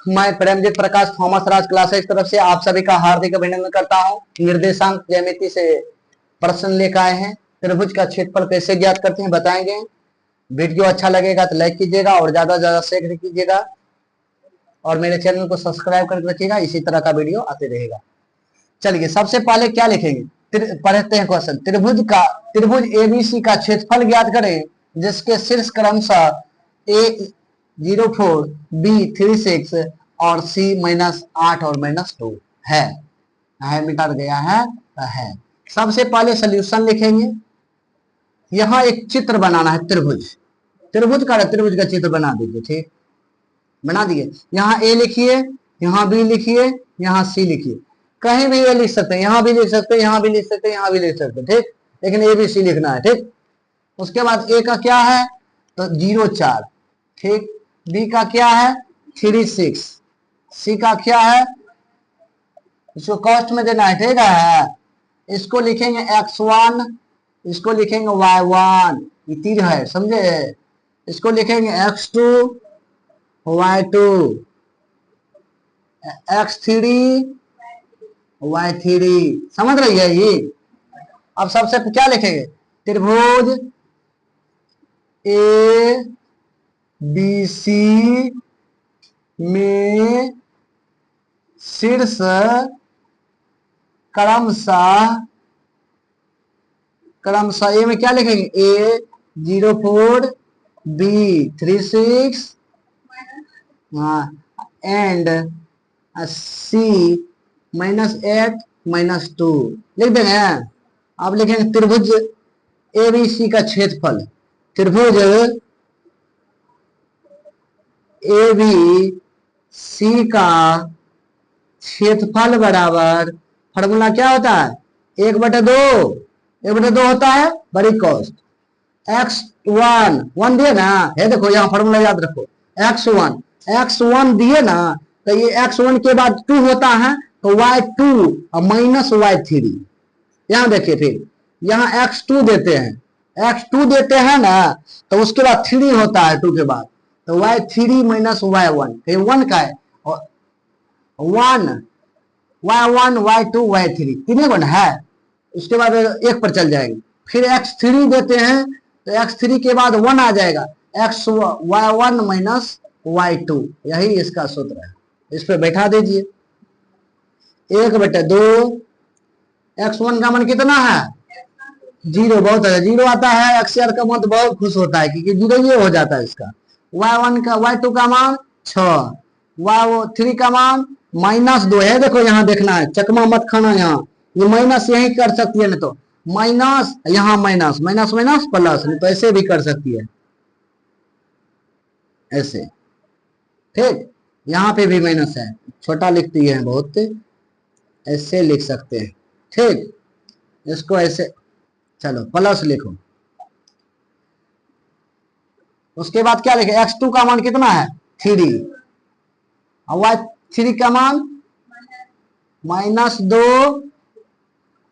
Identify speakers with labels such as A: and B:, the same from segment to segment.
A: मैं प्रेमजीत प्रकाश थॉमस राज क्लासेस तरफ से आप सभी का हार्दिक अभिनंदन करता हूं। निर्देशांक ज्यामिति से प्रश्न लेकर आए हैं। त्रिभुज का क्षेत्रफल कैसे ज्ञात करते हैं बताएंगे। वीडियो अच्छा लगेगा तो लाइक कीजिएगा और ज्यादा से ज्यादा शेयर कीजिएगा और मेरे चैनल को सब्सक्राइब करके रखिएगा, इसी तरह का वीडियो आते रहेगा। चलिए सबसे पहले क्या लिखेंगे, पढ़ते हैं क्वेश्चन। त्रिभुज एबीसी का क्षेत्रफल ज्ञात करें जिसके शीर्ष क्रमशः A04, B36 और C -8 और -2 है मिटा गया है। सबसे पहले सॉल्यूशन लिखेंगे। यहां एक चित्र बनाना है, त्रिभुज का चित्र बना दीजिए। ठीक, बना दिए। यहाँ ए लिखिए, यहाँ बी लिखिए, यहाँ सी लिखिए। कहीं भी ए लिख सकते हैं, यहाँ भी लिख सकते हैं, यहाँ भी लिख सकते हैं, यहाँ भी लिख सकते हैं। ठीक, लेकिन ए बी सी लिखना है। ठीक, उसके बाद ए का क्या है तो 0,4। ठीक, बी का क्या है 36, सी का क्या है इसको कॉस्ट में देना है। ठीक है, इसको लिखेंगे x1, इसको लिखेंगे y1, ये तीर है समझे। इसको लिखेंगे x2, y2, x3, y3। समझ रही है ये। अब सबसे क्या लिखेंगे, त्रिभुज ए बी सी में शीर्ष क्रमशः ए में क्या लिखेंगे A04, B36 एंड C -8 -2 लिख देंगे। आप लिखेंगे त्रिभुज एबीसी का क्षेत्रफल, त्रिभुज एबीसी का क्षेत्रफल बराबर, फॉर्मूला क्या होता है 1/2 होता है बड़ी कॉस्ट। x1 दिए ना, है देखो यहाँ फॉर्मूला याद रखो। x1 दिए ना तो ये x1 के बाद 2 होता है तो y2 और -y3। यहाँ देखिए, फिर यहाँ x2 देते हैं ना तो उसके बाद 3 होता है 2 के बाद, तो y3 -y1 तो 1 का है, 1 y1 y2 y3 तीनों गुण है। उसके बाद एक पर चल जाएंगे। फिर x3 देते हैं तो x3 के बाद 1 आ जाएगा, y1 -y2। यही इसका सूत्र है, इस पे बैठा दीजिए 1/2। x1 का मान कितना है 0, बहुत है 0 आता है। XR का मान तो बहुत खुश होता है क्योंकि 0 ये हो जाता है इसका। y2 का मान 6, y3 का मान -2 है। देखो यहाँ देखना है, चकमा मत खाना। यहाँ ये माइनस यही कर सकती है, नहीं तो माइनस, यहाँ माइनस प्लस, नहीं तो ऐसे भी कर सकती है ऐसे। ठीक, यहाँ पे भी माइनस है, छोटा लिखती है बहुत, ऐसे लिख सकते हैं। ठीक, इसको ऐसे, चलो प्लस लिखो। उसके बाद क्या लिखे, x2 का मान कितना है 3 और y3 का मान -2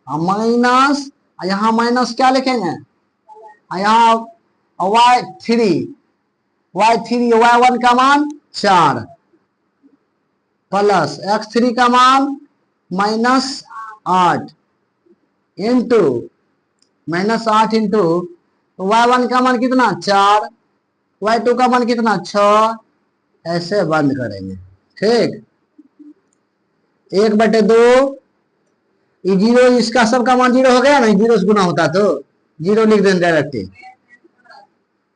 A: माइनस, यहाँ माइनस क्या लिखेंगे, यहाँ y1 का मान 4 प्लस x3 का मान -8 इंटू y1 का मान कितना 4, y2 का मान कितना 6, ऐसे बंद करेंगे। ठीक, 1/2 ये 0, इसका सबका मान 0 हो गया ना, 0 से गुना होता तो 0 लिख दें डायरेक्ट।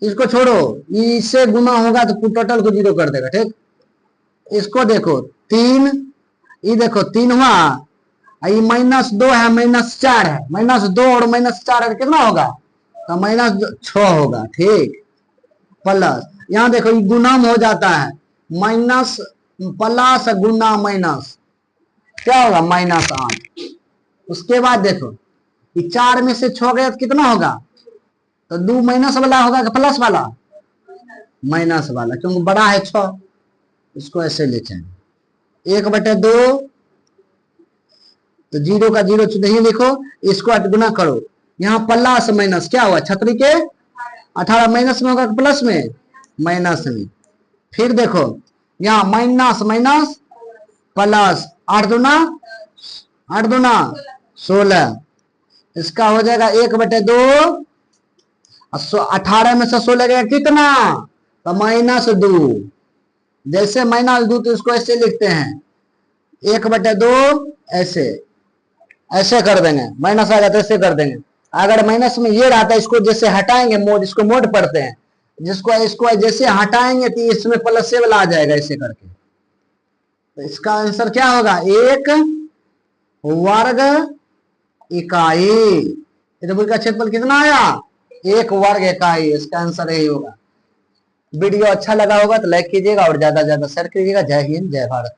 A: इसको छोड़ो, इससे गुना होगा तो टोटल को 0 कर देगा। ठीक, इसको देखो 3, ये देखो 3 हुआ, ये -2 है, -4 है, -2 और -4 है कितना होगा तो -6 होगा। ठीक, प्लस यहाँ देखो ये गुणम हो जाता है, माइनस प्लस गुना माइनस क्या होगा -8। उसके बाद देखो ये 4 में से 6 गया तो कितना होगा तो 2 माइनस वाला होगा कि प्लस वाला, माइनस वाला, क्योंकि बड़ा है 6। इसको ऐसे लिखें 1/2 तो 0 का 0 नहीं लिखो, इसको गुना करो। यहाँ प्लस माइनस क्या हुआ, छतरी के 18 माइनस में होगा प्लस में, माइनस में। फिर देखो यहाँ माइनस माइनस प्लस, 8 दूना 16, इसका हो जाएगा 1/2। 18 में से 16 गया कितना, तो -2। जैसे -2 तो इसको ऐसे लिखते हैं 1/2, ऐसे ऐसे कर देंगे, माइनस आ जाता है ऐसे कर देंगे। अगर माइनस में ये रहता है, इसको जैसे हटाएंगे मोड, इसको मोड पढ़ते हैं, जिसको इसको जैसे हटाएंगे तो इसमें प्लस से वाला आ जाएगा ऐसे करके। तो इसका आंसर क्या होगा, 1 वर्ग इकाई। त्रिभुज का क्षेत्रफल कितना आया, 1 वर्ग इकाई। इसका आंसर यही होगा। वीडियो अच्छा लगा होगा तो लाइक कीजिएगा और ज्यादा से ज्यादा शेयर कीजिएगा। जय हिंद जय भारत।